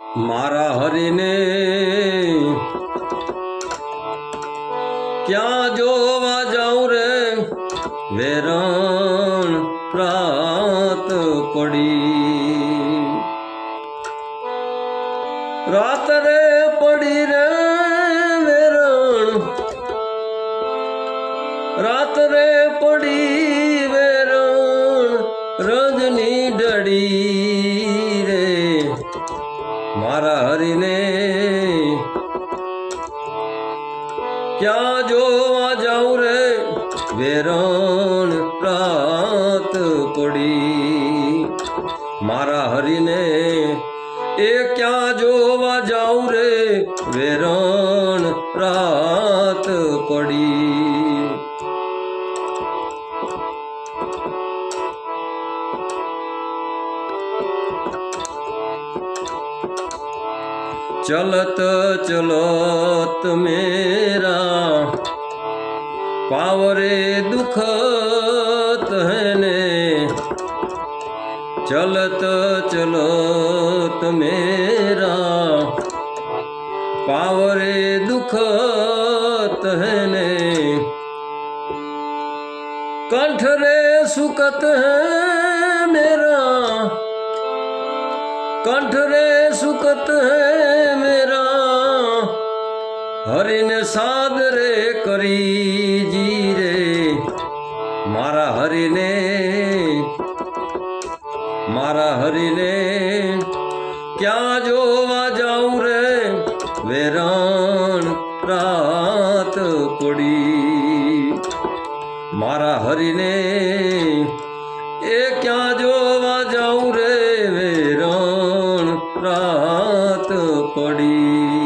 મારા હરીને ક્યાં જોવા જાઉં રે વેરણ રાત પડી રાત રે પડી રે વેરણ રાત રે પડી વેરણ રજની ડળી રે મારા હરીને ક્યાં જોવા જાઉં રે વેરણ રાત પડી મારા હરીને એ ક્યાં જોવા જાઉં રે વેરણ રાત પડી चलत चलत मेरा पावरे दुखत है ने चलत चलत मेरा पावरे दुखत है ने कंठ रे सुकत है मेरा कंठ रे सुकत है मेरा हरिने साद रे करी जी रे मारा हरिने क्या जोवा जाऊं रे वेरण रात पड़ी मारा हरिने ए क्या जोवा जाऊं रे वेरण रात पड़ी।